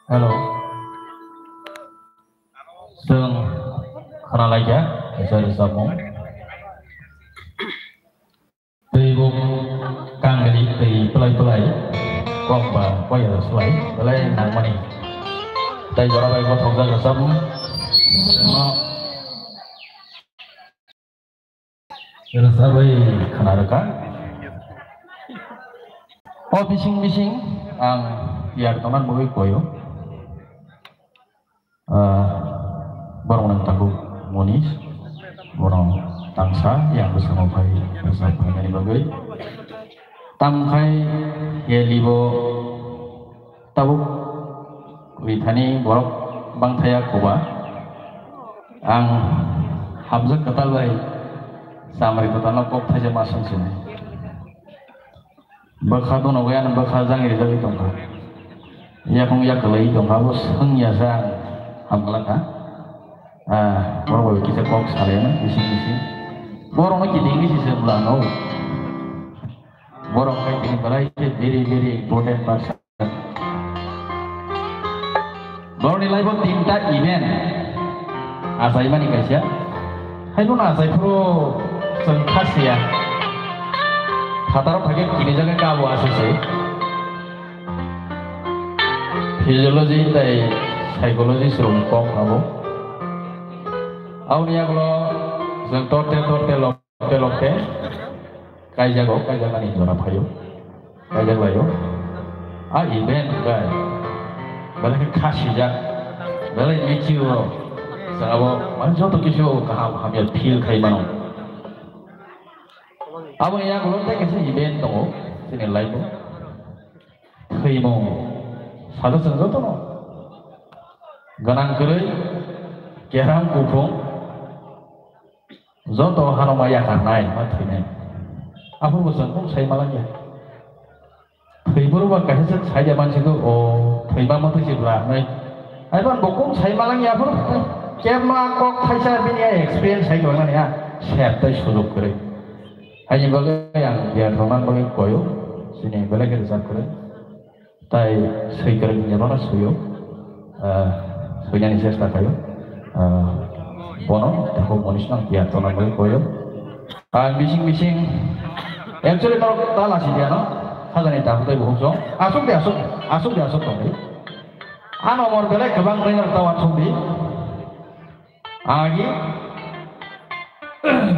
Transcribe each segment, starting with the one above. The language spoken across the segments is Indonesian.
Hello, जों खोनालायदिया जाय जामुं दै गांगरि दै पेलाय गंबा गया सोलाय बेलाय नांमानि दै जराबाय गथं जागोन जामुं रोजाबै खोनारोका bising ang biar teman mulai koyo borong nang tangguh monis borong tangsa yang bersama dari bagai tamkai ya libo tabuk withani borok bangthaya koba ang hamzat katalai samari katalna kok thaja masang sini bakha dono gayan bakha jangi jali tongka ya kong ya kalai tongka bos heng ya sang hamlaka borong kita kok salena bising borong lagi tinggi sih sebelah no borong kayak ini balai very important person borong nilai buat tinta event asai mani guys ya hai lu asai pro sengkas ya Hataro pakai kini jangan kamu asal physiologi dan psikologi serum kong kamu. Awalnya kalau torte lokte, kajago kajangan itu orang payu, kajago payu. Event kan, balik kasih jak, balik micu, sebab macam tu kisah kami feel kayak mana. Abang yang belum tak kisah event tu, sini live tu, kau satu senjata tu, ganang kerja, keram kupung, zoto hanomaya karnai, mati ni. Apa musuh pun saya malangnya. Kau berubah kisah saya zaman itu, oh, kau mati sebelah, ni. Ayat bukum saya malangnya apa? Kemana kau kisah bini experience saya kau mana ya? Share tu suruh kerja. Hanya bagai yang biar teman bagai koyo sini boleh kita sakura, tapi saya kerja mana suyo, suyo ni saya start ayo, bono, tak monis nang biar teman bagai koyo, bising, actually kalau tak lah sih dia no, ada ni tak betul bohong, asuk dia tong ni, nomor boleh kebang trainer tahu asuk di, agi,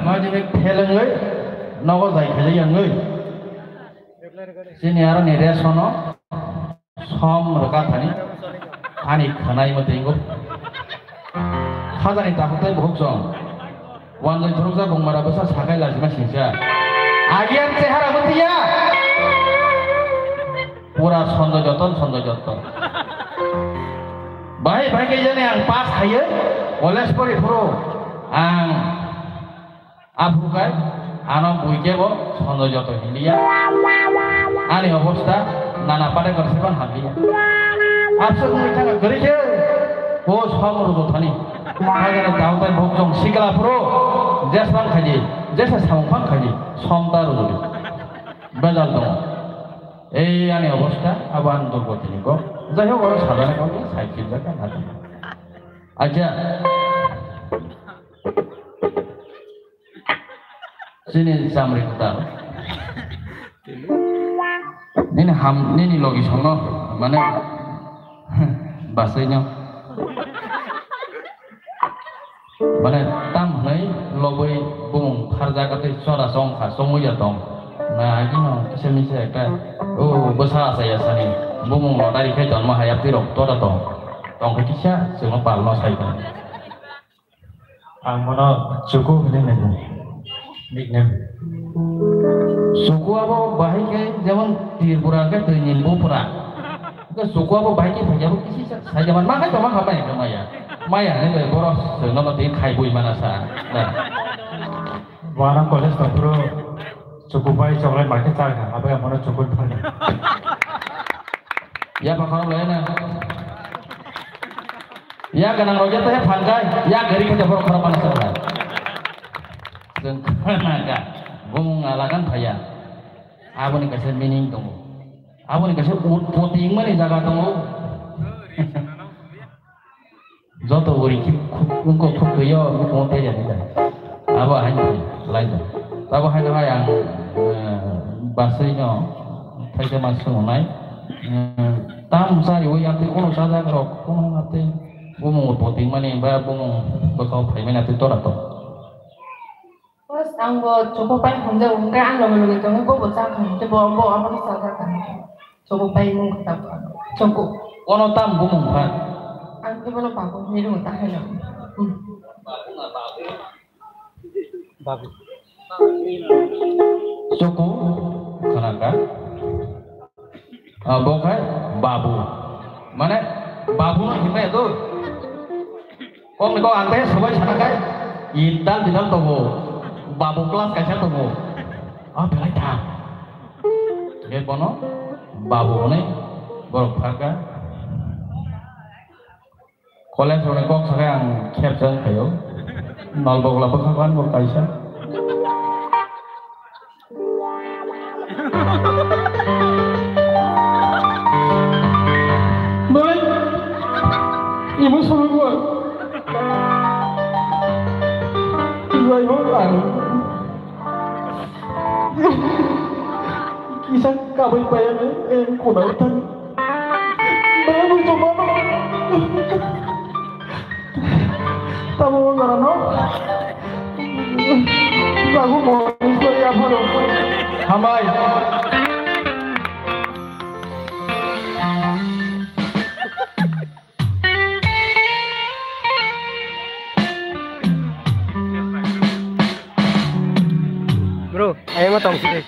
macam ni heleng ni. Nawa zai khali yang ngui, sini orang ni resono, som rekat ani khanai mati ingo, khazani takut ay bohong song, wanjai terus aku marah besar sakai lagi masih sih, agian sehara mati ya, pura sondo joton, baik aja nih yang pas aja, oleh seperti pro, ang abu kan. Anak buike bo, sondo joto India. Ani obosta, nana pada kersipan India. Asal mereka kerja, bos hamur tu thani. Agar tahu tak bukjong sikla pro, jasman kaji, jasa sampang kaji, somta rulu. Bedal tu. Ani obosta, aban tu buat ini ko. Jadi orang sahaja kau ni cycle jaga ada. Aja. Sini samri kita. Ini logis hono, mana bahasanya, mana tam lagi lobai bung harga kata suara song ya dong. Nah ini kisah misal kan, besar saya sani, bung dari kaitan mahayap tirok tora dong kisah semua palma saya kan. Mana cukup ini. Nickname. Suku apa baik zaman Tripura ke Nyimbu pura. Ke suku apa baik saja bu kisi saja zaman makan cuma apa ya Maya ni boros nama dia kai bui mana sa. Nah, warna kolej terus cukup baik coklat market cakap apa yang mana cukup banyak. Ya pak kalau lainnya. Ya ganang roja teh panggai, ya gari kita borok mana sa. Naga, bung alakan payah. Abu ni kasih meaning tunggu. Abu ni kasih puting mana jaga tunggu. যত বড়ি কি খুব খুব কইও কোন তাই জানি না abo hain lain tabo hain ha yang basai no thaise masuk monai tam sari wo yang kono sada rok kono ate bomo poting mani ba bomo bakau phai mena tu tora to Terus anggo cukup pai honja ungka an lo lo gitu nggo bo sang te bo bo apa ni sa kan cukup pai mung kata cukup kono tam bomo pha an ke bo pa ko ni lu ta he lo bagus Suku kenapa? Bokai babu. Mana babu nak himai tu? Kau ni kau antai sebagai senakai. Intan di dalam tubuh. Babu kelas kaca tubuh. Ah belai dah. Lihat bono. Babu ni berharga. Kolej ni kau sekarang kerja kayu. Nol bogla berkawan berkaisa. Baik, ibu sama gua. Dua orang. Kisah kabel bayar kunautan. Baru coba. Tahu nggak no? Aku mau istri apa dong? Hamai. bro ayo motong sini